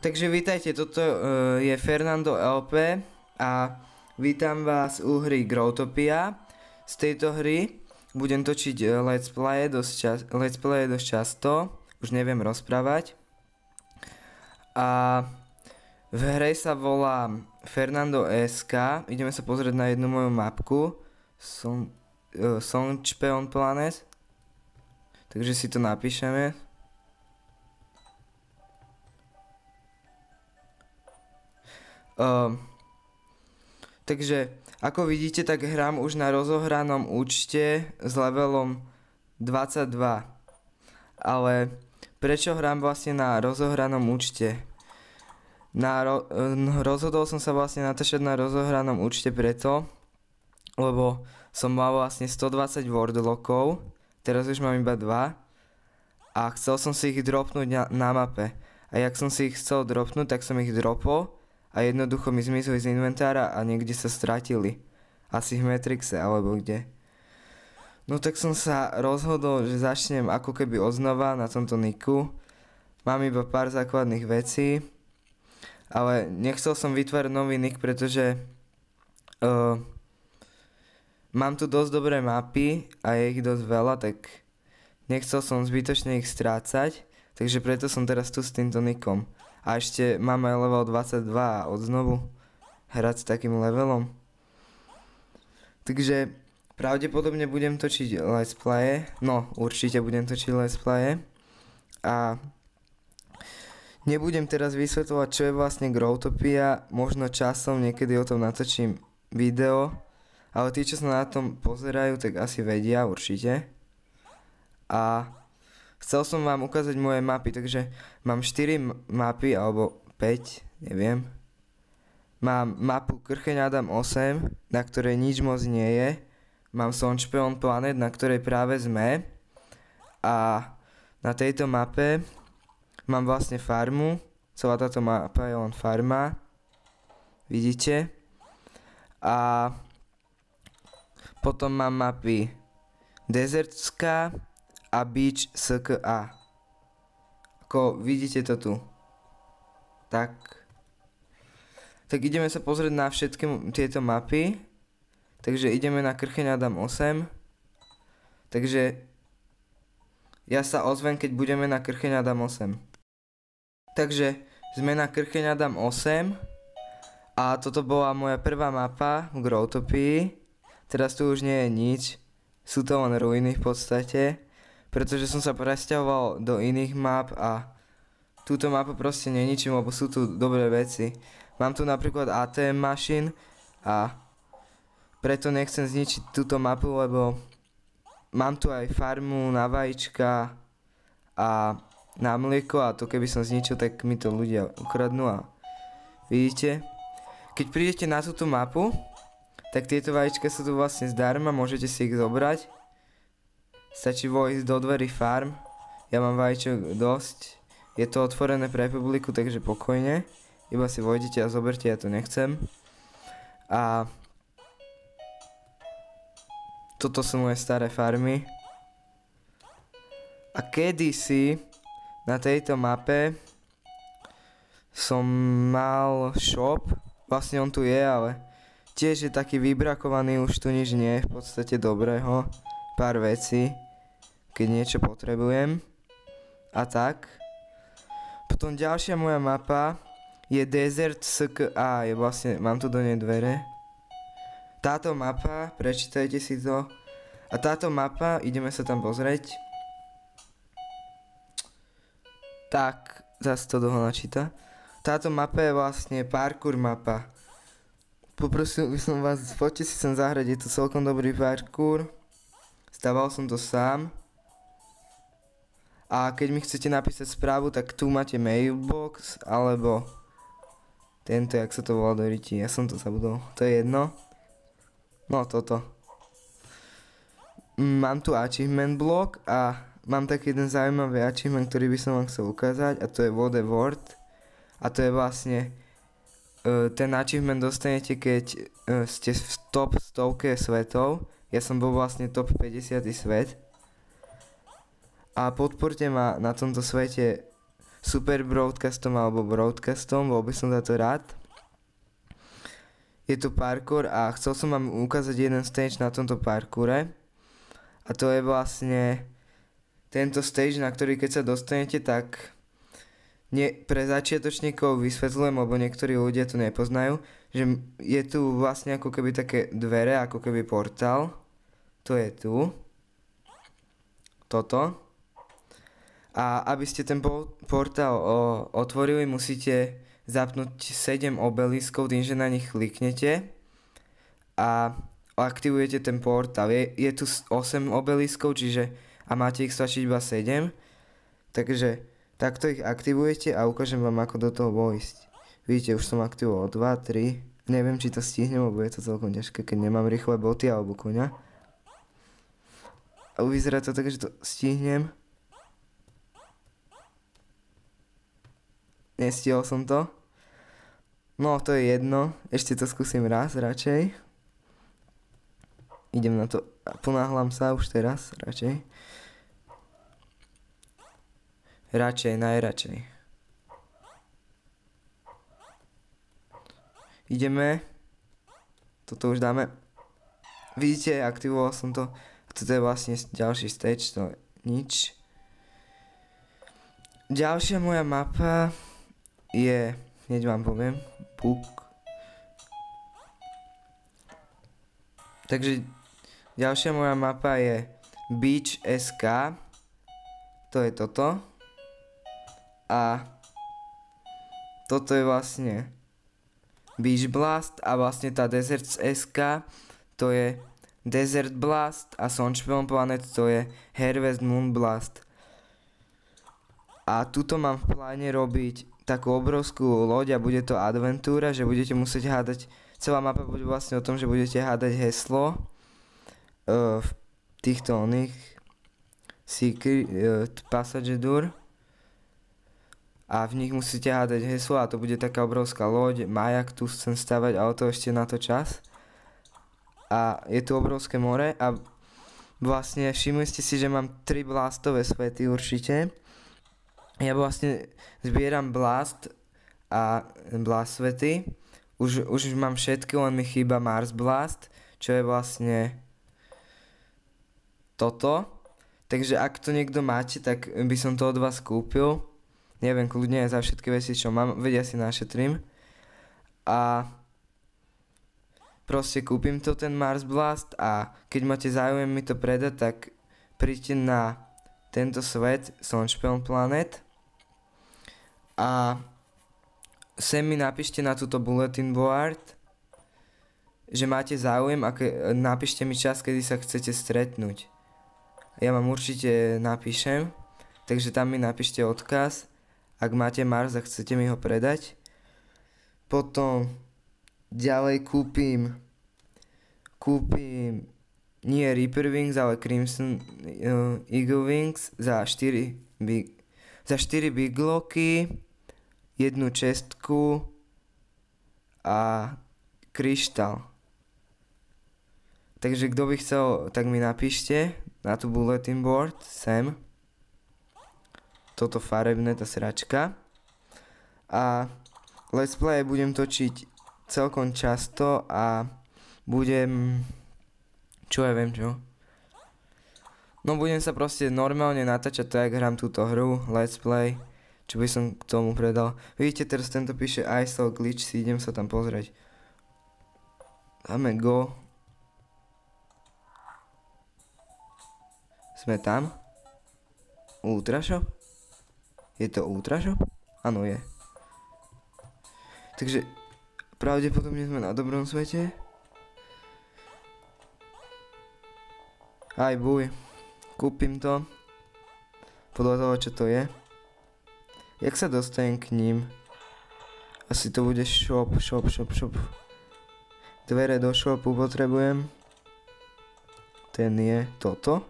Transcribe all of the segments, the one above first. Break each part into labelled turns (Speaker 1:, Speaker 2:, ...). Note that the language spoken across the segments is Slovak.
Speaker 1: Takže vítajte, toto je Fernando LP a vítam vás u hry Growtopia. Z tejto hry budem točiť let's play dosť často, už neviem rozprávať. A v hre sa volá Fernando SK, ideme sa pozrieť na jednu moju mapku, Songchpeon Planet, takže si to napíšeme. Takže ako vidíte, tak hrám už na rozohranom účte s levelom 22. Ale prečo hrám vlastne na rozohranom účte? Rozhodol som sa vlastne natáčať na rozohranom účte preto, lebo som mal vlastne 120 wordlockov, teraz už mám iba 2 a chcel som si ich dropnúť na mape. A jak som si ich chcel dropnúť, tak som ich dropol a jednoducho mi zmizli z inventára a niekde sa stratili. Asi v Matrixe alebo kde. No tak som sa rozhodol, že začnem ako keby odznova na tomto niku. Mám iba pár základných vecí, ale nechcel som vytvárať nový nick, pretože mám tu dosť dobré mapy a je ich dosť veľa, tak nechcel som zbytočne ich strácať, takže preto som teraz tu s týmto nickom. A ešte máme level 22 a odznovu hrať s takým levelom. Takže pravdepodobne budem točiť let's play. No, určite budem točiť let's play. A nebudem teraz vysvetľovať, čo je vlastne Growtopia. Možno časom niekedy o tom natočím video. Ale tí, čo sa na tom pozerajú, tak asi vedia určite. A chcel som vám ukázať moje mapy, takže mám 4 mapy, alebo 5, neviem. Mám mapu Krcheň Adam 8, na ktorej nič moc nie je. Mám Songchpeon Planet, na ktorej práve sme. A na tejto mape mám vlastne farmu. Celá táto mapa je len farma. Vidíte? A potom mám mapy Desertská a Beach SKA. Ako vidíte to tu. Tak ideme sa pozrieť na všetky tieto mapy. Takže ideme na Krcheň Adam 8. Takže ja sa ozvem, keď budeme na Krcheň Adam 8. Takže sme na Krcheň Adam 8. A toto bola moja prvá mapa v Growtopii. Teraz tu už nie je nič. Sú to len ruiny v podstate. Pretože som sa presťahoval do iných map a túto mapu proste neničím, lebo sú tu dobré veci. Mám tu napríklad ATM machine a preto nechcem zničiť túto mapu, lebo mám tu aj farmu na vajíčka a na mlieko a to keby som zničil, tak mi to ľudia ukradnú a vidíte? Keď prídete na túto mapu, tak tieto vajíčka sú tu vlastne zdarma, môžete si ich zobrať. Stačí vojsť do dverí farm. Ja mám vajíčok dosť. Je to otvorené pre publiku, takže pokojne. Iba si vojdete a zoberte, ja to nechcem. A toto sú moje staré farmy. A kedysi na tejto mape som mal shop. Vlastne on tu je, ale tiež je taký vybrakovaný, už tu nič nie je v podstate dobrého. Pár vecí, keď niečo potrebujem a tak. Potom ďalšia moja mapa je Desert SKA, je vlastne, mám tu do nej dvere. Táto mapa, prečítajte si to. A táto mapa, ideme sa tam pozrieť. Tak, zase to dlho načíta. Táto mapa je vlastne parkour mapa. Poprosil by som vás, poďte si sem zahrať, je to celkom dobrý parkour. Staval som to sám. A keď mi chcete napísať správu, tak tu máte mailbox, alebo tento, jak sa to volá do riti, ja som to zabudol, to je jedno. No toto. Mám tu achievement block a mám taký jeden zaujímavý achievement, ktorý by som vám chcel ukázať a to je Wode World. A to je vlastne, ten achievement dostanete, keď ste v top 100 svetov. Ja som bol vlastne top 50 svet. A podporte ma na tomto svete super broadcastom alebo broadcastom, bol by som za to rád. Je to parkour a chcel som vám ukázať jeden stage na tomto parkoure. A to je vlastne tento stage, na ktorý keď sa dostanete, tak pre začiatočníkov vysvetľujem, lebo niektorí ľudia to nepoznajú, že je tu vlastne ako keby také dvere, ako keby portál. To je tu. Toto. A aby ste ten portál otvorili, musíte zapnúť 7 obeliskov tým, že na nich kliknete a aktivujete ten portál. Je tu 8 obeliskov, a máte ich stačiť iba 7. Takže takto ich aktivujete a ukážem vám, ako do toho vojsť. Vidíte, už som aktivoval 2, 3. Neviem, či to stihnem, lebo je to celkom ťažké, keď nemám rýchle boty alebo koňa. A vyzerá to tak, že to stihnem. Nestihol som to. No, to je jedno. Ešte to skúsim raz, radšej. Idem na to. Ponáhľam sa už teraz, radšej. Najradšej. Ideme. Toto už dáme. Vidíte, aktivoval som to. Toto je vlastne ďalší stage, to je nič. Ďalšia moja mapa je, hneď vám poviem, book. Takže ďalšia moja mapa je Beach SK. To je toto. A toto je vlastne Beach Blast a vlastne tá Desert SK to je Desert Blast a Sunshine Planet to je Harvest Moon Blast. A tuto mám v pláne robiť takú obrovskú loď a bude to adventúra, že budete musieť hádať, celá mapa bude vlastne o tom, že budete hádať heslo v týchto Secret Passage Door. A v nich musíte hádať heslo a to bude taká obrovská loď, majak tu chcem stavať, ale to ešte na to čas. A je tu obrovské more a vlastne všimli ste si, že mám 3 blastové svety určite. Ja vlastne zbieram blast a blast svety. Už mám všetky, len mi chýba Mars Blast, čo je vlastne toto. Takže ak to niekto máte, tak by som to od vás kúpil. Neviem, kľudne za všetky veci, čo mám, vedia si našetrím. A proste kúpim to ten Mars Blast a keď máte záujem mi to predať, tak príďte na tento svet Sunshine Planet a sem mi napíšte na túto bulletin board, že máte záujem a napíšte mi čas, kedy sa chcete stretnúť. Ja vám určite napíšem, takže tam mi napíšte odkaz. Ak máte Mars a chcete mi ho predať. Potom ďalej kúpim nie Reaper Wings, ale Crimson Eagle Wings za 4 Big Locky, jednu čestku a kryštál. Takže kto by chcel, tak mi napíšte na tú bulletin board sem. Toto farebné, tá sračka. A let's play budem točiť celkom často a budem... Čo ja viem čo? No budem sa proste normálne natáčať to, jak hrám túto hru, let's play. Čo by som k tomu predal. Vidíte, teraz tento píše I saw glitch, si idem sa tam pozrieť. Dáme go. Sme tam. Ultra Shop. Je to Ultra Shop? Áno, je. Takže pravdepodobne sme na dobrom svete. Aj buj. Kúpim to. Podľa toho, čo to je. Jak sa dostanem k ním? Asi to bude shop. Dvere do shopu potrebujem. Ten je toto.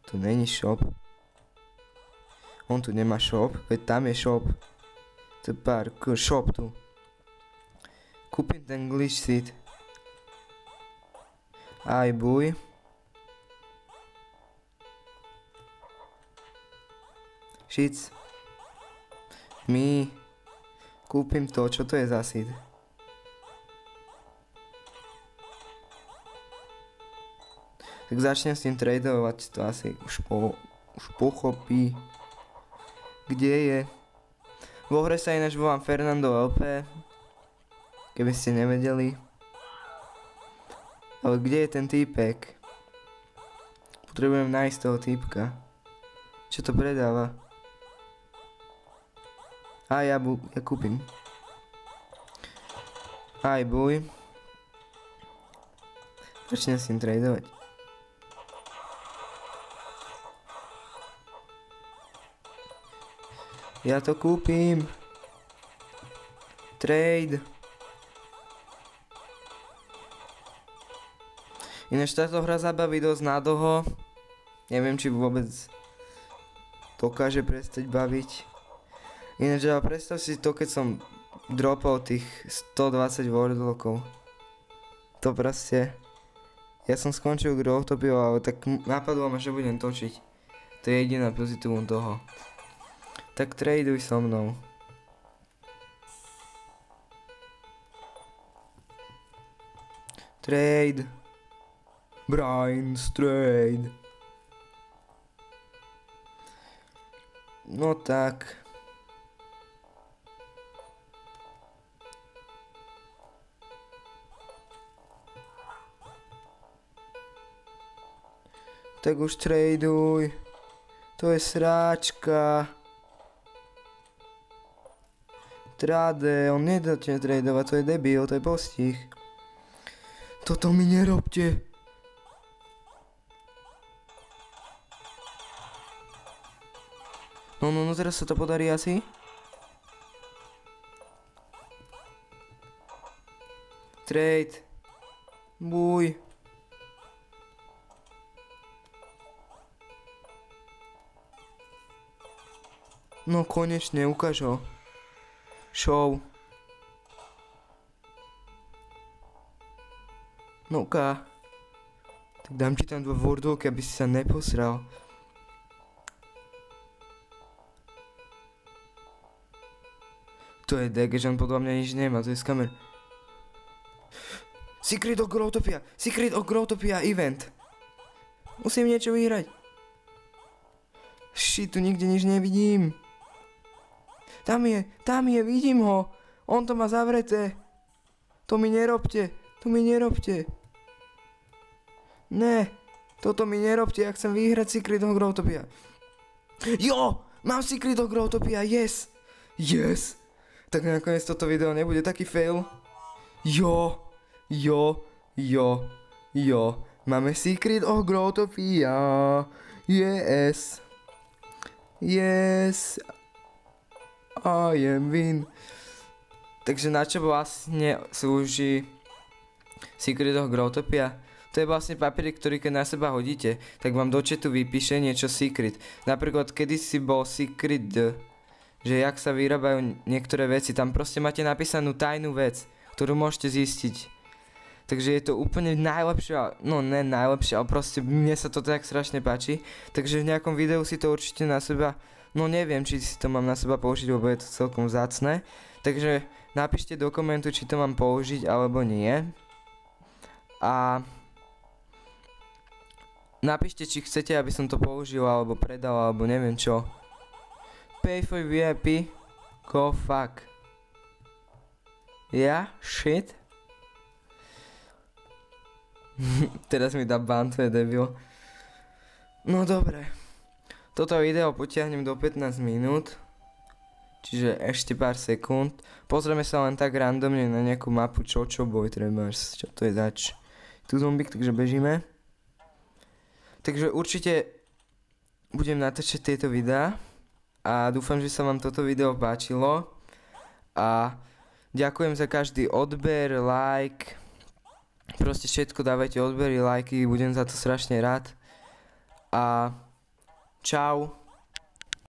Speaker 1: Tu není shop. On tu nemá shop, veď tam je shop. To je parkour, shop tu. Kúpim ten glitch seed. Aj buj. Šic. Kúpim to, čo to je za seed? Tak začnem s tým tradovať, to asi už pochopí. Kde je? Vo hre sa ináč volám Fernando LP, keby ste nevedeli. Ale kde je ten týpek? Potrebujem nájsť toho týpka. Čo to predáva? Ja kúpim. Buj. Začnem s tým tradovať. Ja to kúpim. Trade. Ináč táto hra zabaví dosť nadlho. Neviem, či vôbec dokáže prestať baviť. Ináč, ale predstav si to, keď som dropol tých 120 wordlockov. To proste... Ja som skončil Growtopiou, ale tak napadlo ma, že budem točiť. To je jediné pozitívum toho. Tak traduj so mnou. Trade. Brains trade. No tak. Tak už traduj. To je sráčka. Trade, on nedá ťa tradovať, to je debil, to je postih. Toto mi nerobte. No, teraz sa to podarí asi. Trade. Buj. No konečne, ukáž ho. Show. No-ka. Tak dám ti tam 2 wordlocky, aby si sa neposral. To je deg, že on podľa mňa nič nemá, to je skamer. Secret of Growtopia! Secret of Growtopia event! Musím niečo vyhrať. Shit, tu nikde nič nevidím. Tam je, vidím ho. On to má zavreté. To mi nerobte. Ne, toto mi nerobte, ja chcem vyhrať Secret of Growtopia. Jo, mám Secret of Growtopia, yes. Tak nakoniec toto video nebude taký fail. Jo. Máme Secret of Growtopia. Yes. I am win. Takže na čo vlastne slúži Secret of Growtopia? To je vlastne papierik, ktorý keď na seba hodíte, tak vám do chatu vypíše niečo secret. Napríklad kedysi bol secret, že jak sa vyrábajú niektoré veci. Tam proste máte napísanú tajnú vec, ktorú môžete zistiť. Takže je to úplne najlepšie, no ne najlepšie, ale proste mne sa to tak strašne páči. Takže v nejakom videu si to určite na seba, no neviem, či si to mám na seba použiť, lebo je to celkom vzácne. Takže napíšte do komentu, či to mám použiť alebo nie. A napíšte, či chcete, aby som to použil, alebo predal, alebo neviem čo. Pay for VIP. Go fuck. Yeah, shit. Teraz mi dá ban, to je debil. No dobre. Toto video potiahnem do 15 minút. Čiže ešte pár sekúnd. Pozrieme sa len tak randomne na nejakú mapu Chocho Boy trebárs. Čo to je zač? Tu zombík, takže bežíme. Takže určite budem natáčať tieto videá a dúfam, že sa vám toto video páčilo a ďakujem za každý odber, like, proste všetko dávajte odbery, lajky, budem za to strašne rád a čau.